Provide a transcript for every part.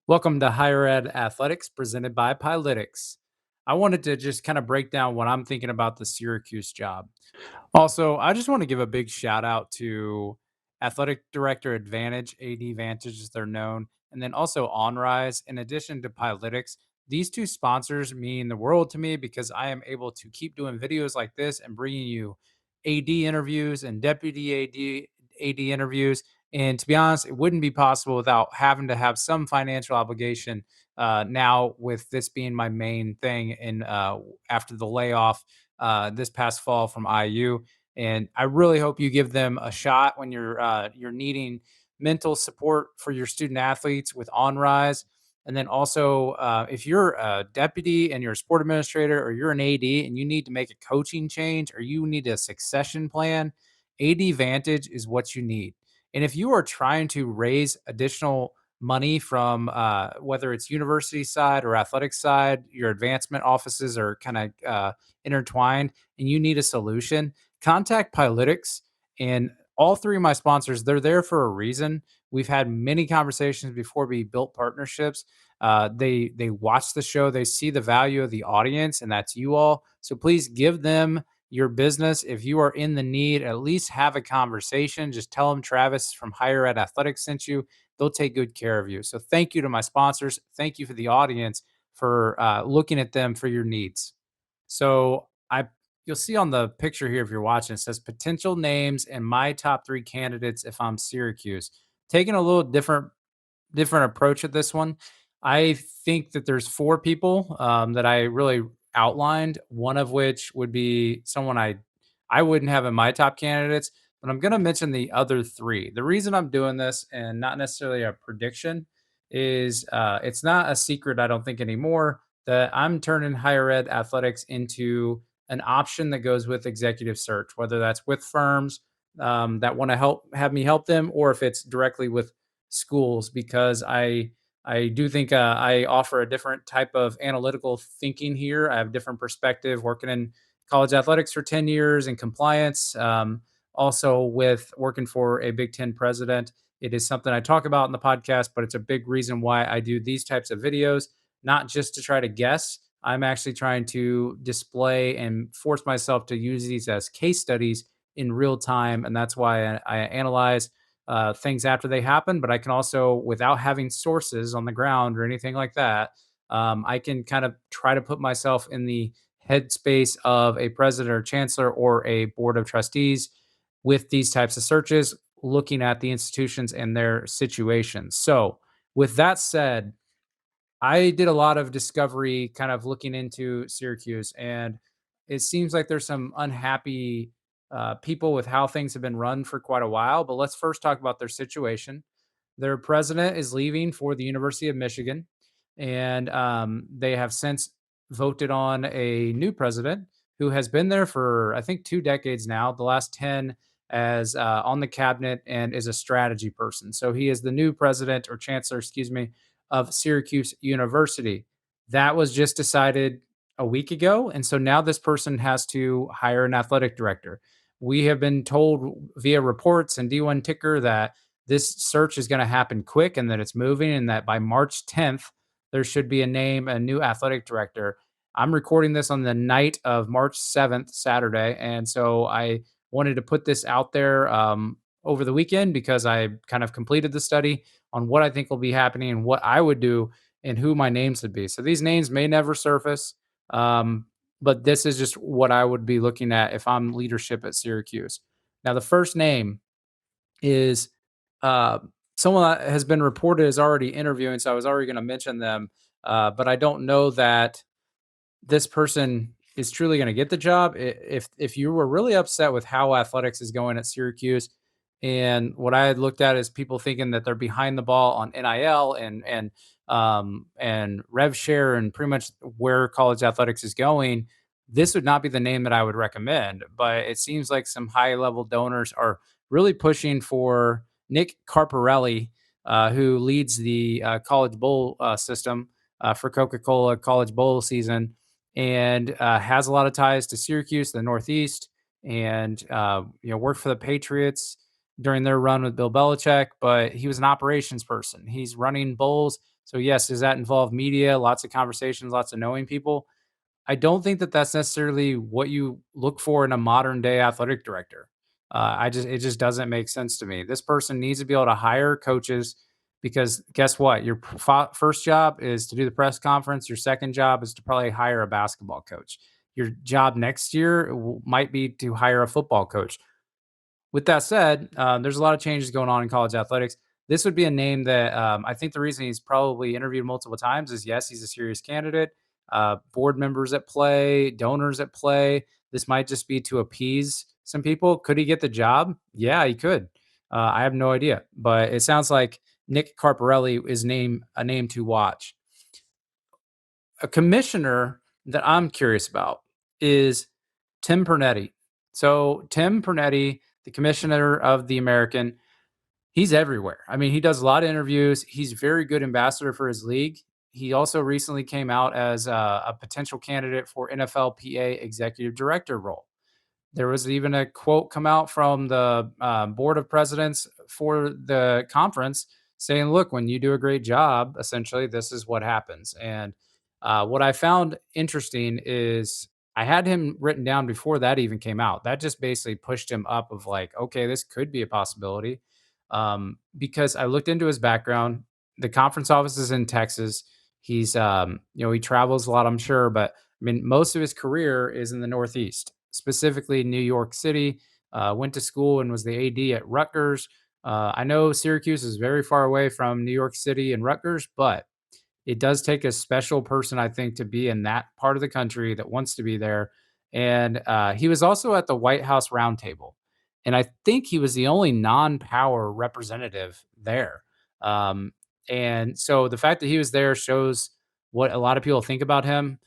Welcome to Higher Ed Athletics presented by Pilytics. I wanted to just kind of break down what I'm thinking about the Syracuse job. Also, I just want to give a big shout out to Athletic Director Advantage, AD Vantage as they're known, and then also OnRise. In addition to Pilytics, these two sponsors mean the world to me because I am able to keep doing videos like this and bringing you AD interviews and deputy AD interviews. And to be honest, it wouldn't be possible without having to have some financial obligation. Now, with this being my main thing, in after the layoff this past fall from IU, and I really hope you give them a shot when you're needing mental support for your student athletes with OnRise. And then also, if you're a deputy and you're a sport administrator, or you're an AD and you need to make a coaching change, or you need a succession plan, AD Vantage is what you need. And if you are trying to raise additional money from whether it's university side or athletic side, your advancement offices are kind of intertwined, and you need a solution, contact Pilytics. And all three of my sponsors, they're there for a reason. We've had many conversations before we built partnerships. They watch the show, they see the value of the audience, and that's you all. So please give them your business. If you are in the need, at least have a conversation. Just tell them Travis from Higher Ed Athletics sent you. They'll take good care of you. So thank you to my sponsors. Thank you for the audience for looking at them for your needs. So you'll see on the picture here if you're watching, it says potential names and my top three candidates if I'm Syracuse. Taking a little different approach at this one. I think that there's four people that I really outlined. One of which would be someone I wouldn't have in my top candidates, but I'm going to mention the other three. The reason I'm doing this and not necessarily a prediction is it's not a secret, I don't think anymore, that I'm turning higher ed athletics into an option that goes with executive search, whether that's with firms that want to have me help them, or if it's directly with schools, because I do think I offer a different type of analytical thinking here. I have a different perspective working in college athletics for 10 years in compliance. Also, with working for a Big Ten president, it is something I talk about in the podcast, but it's a big reason why I do these types of videos, not just to try to guess. I'm actually trying to display and force myself to use these as case studies in real time. And that's why I analyze things after they happen, but I can also, without having sources on the ground or anything like that, I can kind of try to put myself in the headspace of a president or chancellor or a board of trustees with these types of searches, looking at the institutions and their situations. So, with that said, I did a lot of discovery kind of looking into Syracuse, and it seems like there's some unhappy people with how things have been run for quite a while. But let's first talk about their situation. Their president is leaving for the University of Michigan, and they have since voted on a new president who has been there for, I think, 2 decades now, the last 10 as on the cabinet, and is a strategy person. So he is the new president or chancellor, excuse me, of Syracuse University. That was just decided a week ago. And so now this person has to hire an athletic director. We have been told via reports and D1 Ticker that this search is going to happen quick and that it's moving, and that by March 10th, there should be a new athletic director. I'm recording this on the night of March 7th, Saturday. And so I wanted to put this out there over the weekend because I kind of completed the study on what I think will be happening and what I would do and who my names would be. So these names may never surface, um, but this is just what I would be looking at if I'm leadership at Syracuse. Now, the first name is uh, someone that has been reported as already interviewing, so I was already going to mention them, but I don't know that this person is truly going to get the job. If you were really upset with how athletics is going at Syracuse, and what I had looked at is people thinking that they're behind the ball on NIL and rev share and pretty much where college athletics is going, this would not be the name that I would recommend. But it seems like some high level donors are really pushing for Nick Carparelli, who leads the college bowl system for Coca-Cola college bowl season, and has a lot of ties to Syracuse, the Northeast, and worked for the Patriots. during their run with Bill Belichick, but he was an operations person. He's running bowls. So, yes, does that involve media, lots of conversations, lots of knowing people? I don't think that that's necessarily what you look for in a modern day athletic director. It just doesn't make sense to me. This person needs to be able to hire coaches because guess what? Your first job is to do the press conference. Your second job is to probably hire a basketball coach. Your job next year might be to hire a football coach. With that said, there's a lot of changes going on in college athletics. This would be a name that I think the reason he's probably interviewed multiple times is yes, he's a serious candidate. Board members at play, donors at play. This might just be to appease some people. Could he get the job? Yeah, he could. I have no idea, but it sounds like Nick Carparelli is a name to watch. A commissioner that I'm curious about is Tim Pernetti. So Tim Pernetti, the commissioner of the American, he's everywhere. I mean, he does a lot of interviews. He's a very good ambassador for his league. He also recently came out as a potential candidate for NFLPA executive director role. There was even a quote come out from the board of presidents for the conference saying, look, when you do a great job, essentially, this is what happens. And what I found interesting is I had him written down before that even came out. That just basically pushed him up of like, okay, this could be a possibility. Because I looked into his background. The conference office is in Texas. He's, he travels a lot, I'm sure, but I mean, most of his career is in the Northeast, specifically New York City. Went to school and was the AD at Rutgers. I know Syracuse is very far away from New York City and Rutgers, but it does take a special person, I think, to be in that part of the country that wants to be there. And he was also at the White House Roundtable. And I think he was the only non power representative there. Um, and so the fact that he was there shows what a lot of people think about him.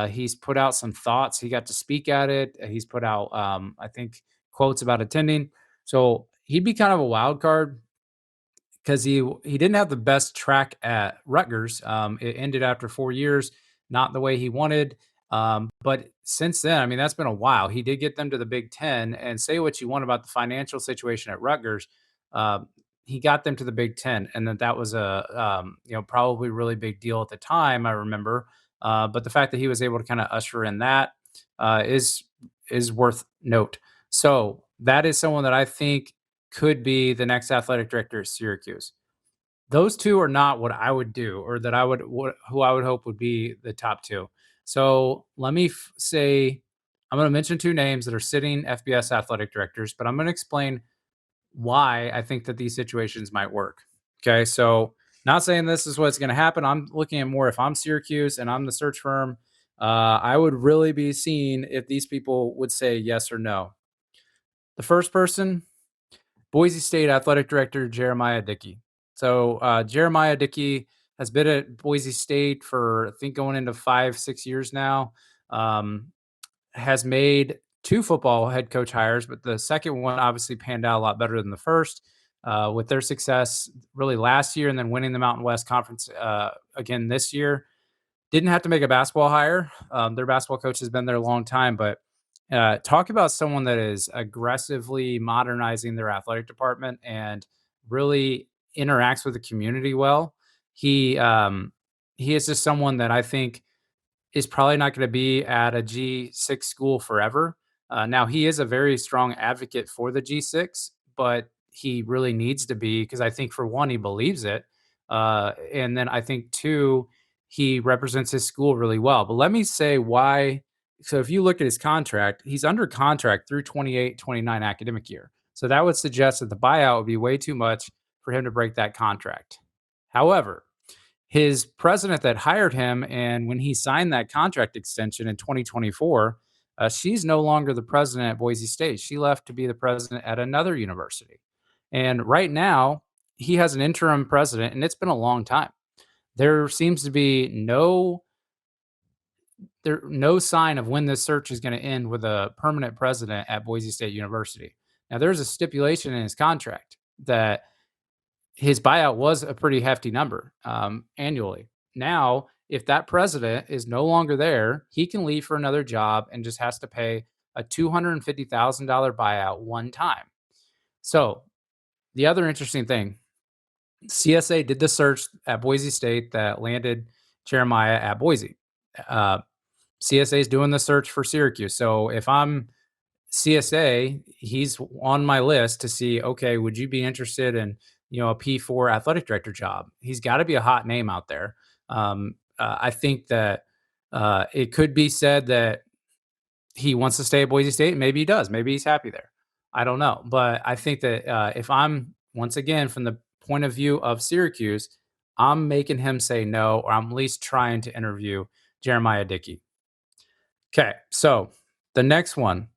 He's put out some thoughts. He got to speak at it. He's put out, I think, quotes about attending. So he'd be kind of a wild card because he didn't have the best track at Rutgers. It ended after 4 years, not the way he wanted. But since then, I mean, that's been a while. He did get them to the Big Ten, and say what you want about the financial situation at Rutgers, um, he got them to the Big Ten, and that was a probably really big deal at the time. I remember, but the fact that he was able to kind of usher in that is worth note. So that is someone that I think could be the next athletic director at Syracuse. Those two are not what I would do, or that who I would hope would be the top two. So let me say, I'm going to mention two names that are sitting FBS athletic directors, but I'm going to explain why I think that these situations might work. Okay, so not saying this is what's going to happen. I'm looking at more if I'm Syracuse and I'm the search firm. I would really be seeing if these people would say yes or no. The first person, Boise State Athletic Director Jeremiah Dickey. So Jeremiah Dickey has been at Boise State for I think going into 5-6 years now. Has made two football head coach hires, but the second one obviously panned out a lot better than the first. With their success really last year and then winning the Mountain West Conference again this year. Didn't have to make a basketball hire. Their basketball coach has been there a long time, but talk about someone that is aggressively modernizing their athletic department and really interacts with the community well. He he is just someone that I think is probably not going to be at a G6 school forever. Now he is a very strong advocate for the G6, but he really needs to be because I think for one he believes it, and then I think two he represents his school really well. But let me say why. So if you look at his contract, he's under contract through 28-29 academic year. So that would suggest that the buyout would be way too much for him to break that contract. However, his president that hired him, and when he signed that contract extension in 2024, she's no longer the president at Boise State. She left to be the president at another university. And right now, he has an interim president, and it's been a long time. There seems to be no sign of when this search is going to end with a permanent president at Boise State University. Now, there's a stipulation in his contract that his buyout was a pretty hefty number annually. Now, if that president is no longer there, he can leave for another job and just has to pay a $250,000 buyout one time. So the other interesting thing, CSA did the search at Boise State that landed Jeremiah at Boise. Uh, CSA is doing the search for Syracuse. So if I'm CSA, he's on my list to see, okay, would you be interested in, a P4 athletic director job? He's got to be a hot name out there. I think that it could be said that he wants to stay at Boise State. Maybe he does. Maybe he's happy there. I don't know. But I think that if I'm, once again, from the point of view of Syracuse, I'm making him say no, or I'm at least trying to interview Jeremiah Dickey. Okay. So the next one,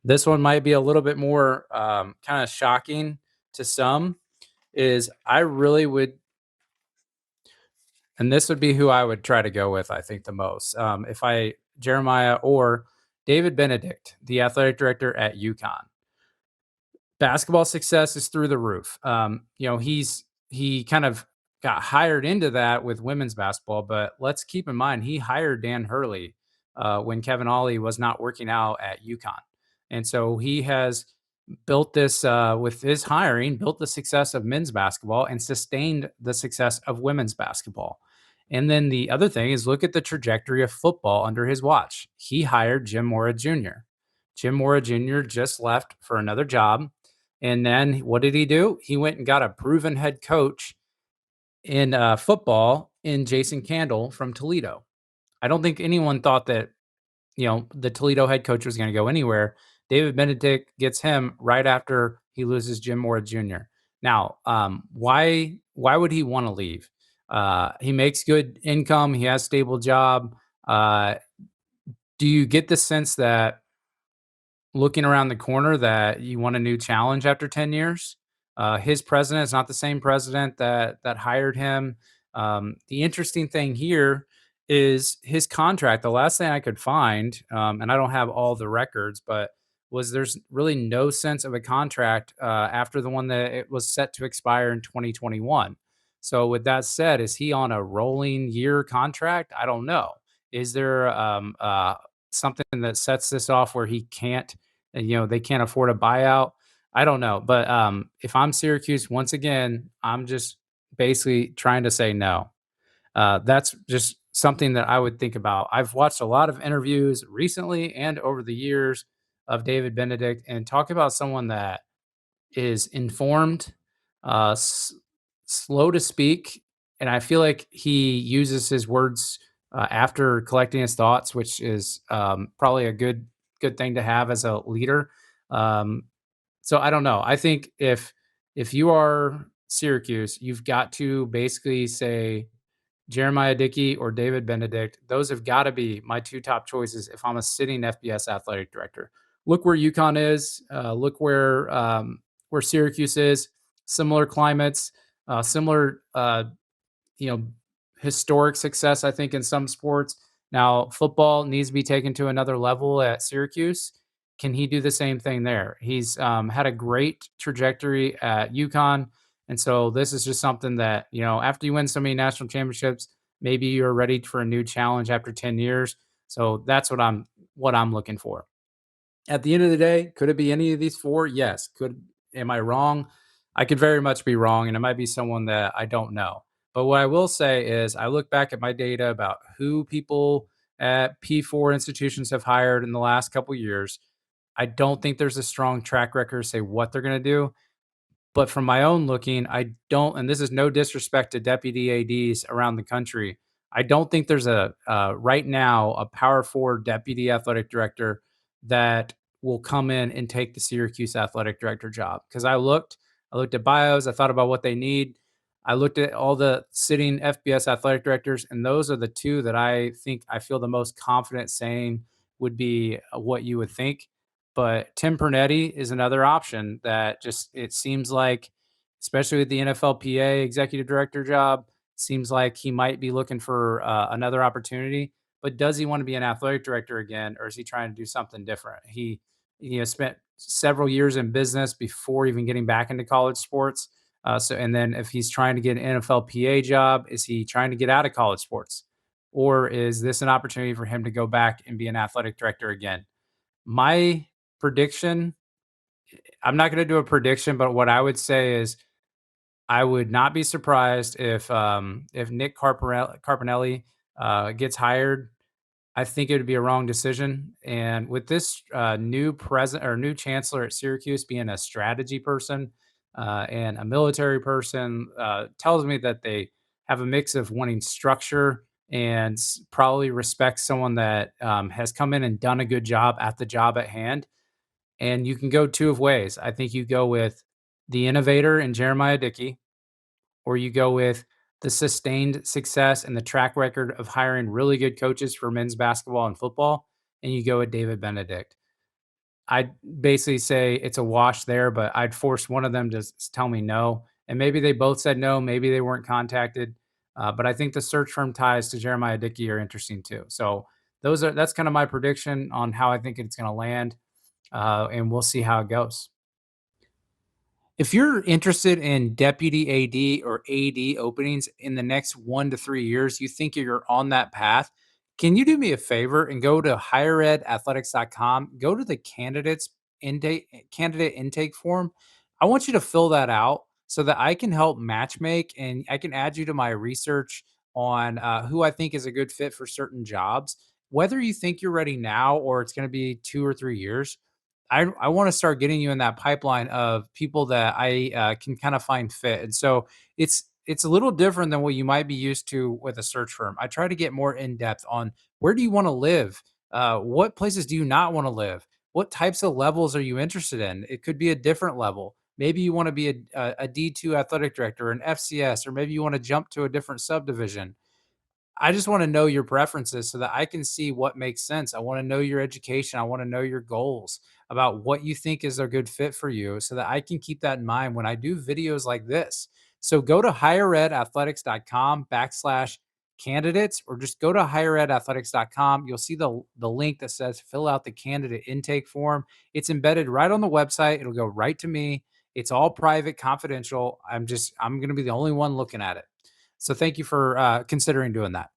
this one might be a little bit more kind of shocking to some, is I really would, and this would be who I would try to go with, I think, the most. If I, Jeremiah or David Benedict, the athletic director at UConn. Basketball success is through the roof. He kind of got hired into that with women's basketball, but let's keep in mind he hired Dan Hurley when Kevin Ollie was not working out at UConn, and so he has built this with his hiring, built the success of men's basketball and sustained the success of women's basketball. And then the other thing is look at the trajectory of football under his watch. He hired Jim Mora Jr. Jim Mora Jr. just left for another job. And then what did he do? He went and got a proven head coach in football in Jason Candle from Toledo. I don't think anyone thought that, the Toledo head coach was going to go anywhere. David Benedict gets him right after he loses Jim Mora Jr. Now, why would he want to leave? He makes good income. He has stable job. Do you get the sense that looking around the corner that you want a new challenge after 10 years? His president is not the same president that hired him. The interesting thing here is his contract. The last thing I could find, and I don't have all the records, but was there's really no sense of a contract after the one that it was set to expire in 2021. So with that said, is he on a rolling year contract? I don't know. Is there something that sets this off where he can't, they can't afford a buyout? I don't know. But if I'm Syracuse, once again, I'm just basically trying to say no. That's just something that I would think about. I've watched a lot of interviews recently and over the years of David Benedict, and talk about someone that is informed, slow to speak, and I feel like he uses his words after collecting his thoughts, which is probably a good thing to have as a leader. Um, so I don't know. I think if you are Syracuse, you've got to basically say Jeremiah Dickey or David Benedict. Those have got to be my two top choices if I'm a sitting FBS athletic director. Look where UConn is. Look where Syracuse is. Similar climates, similar you know, historic success, I think, in some sports. Now, football needs to be taken to another level at Syracuse. Can he do the same thing there? He's had a great trajectory at UConn. And so this is just something that, after you win so many national championships, maybe you're ready for a new challenge after 10 years. So that's what I'm looking for. At the end of the day, could it be any of these four? Yes. Am I wrong? I could very much be wrong, and it might be someone that I don't know. But what I will say is I look back at my data about who people at P4 institutions have hired in the last couple years. I don't think there's a strong track record to say what they're going to do. But from my own looking, I don't, and this is no disrespect to deputy ADs around the country. I don't think there's a right now a power forward deputy athletic director that will come in and take the Syracuse athletic director job. Because I looked at bios, I thought about what they need. I looked at all the sitting FBS athletic directors, and those are the two that I feel the most confident saying would be what you would think. But Tim Pernetti is another option that just it seems like, especially with the NFLPA executive director job, seems like he might be looking for another opportunity. But does he want to be an athletic director again, or is he trying to do something different? He spent several years in business before even getting back into college sports. And then if he's trying to get an NFLPA job, is he trying to get out of college sports, or is this an opportunity for him to go back and be an athletic director again? My prediction, I'm not going to do a prediction, but what I would say is I would not be surprised if Nick Carpinelli gets hired. I think it would be a wrong decision. And with this new president or new chancellor at Syracuse being a strategy person and a military person, tells me that they have a mix of wanting structure and probably respect someone that has come in and done a good job at the job at hand. And you can go two of ways. I think you go with the innovator in Jeremiah Dickey, or you go with the sustained success and the track record of hiring really good coaches for men's basketball and football, and you go with David Benedict. I'd basically say it's a wash there, but I'd force one of them to tell me no. And maybe they both said no, maybe they weren't contacted. But I think the search firm ties to Jeremiah Dickey are interesting too. So that's kind of my prediction on how I think it's going to land, and we'll see how it goes. If you're interested in deputy AD or AD openings in the next 1 to 3 years, you think you're on that path, can you do me a favor and go to higheredathletics.com, go to the candidate intake form. I want you to fill that out so that I can help matchmake and I can add you to my research on who I think is a good fit for certain jobs. Whether you think you're ready now or it's going to be 2 or 3 years, I want to start getting you in that pipeline of people that I can kind of find fit. And so it's a little different than what you might be used to with a search firm. I try to get more in depth on where do you want to live, what places do you not want to live, what types of levels are you interested in. It could be a different level. Maybe you want to be a D2 athletic director, an FCS, or maybe you want to jump to a different subdivision. I just want to know your preferences so that I can see what makes sense. I want to know your education. I want to know your goals about what you think is a good fit for you so that I can keep that in mind when I do videos like this. So go to higheredathletics.com/candidates or just go to higheredathletics.com. You'll see the link that says fill out the candidate intake form. It's embedded right on the website. It'll go right to me. It's all private, confidential. I'm going to be the only one looking at it. So thank you for considering doing that.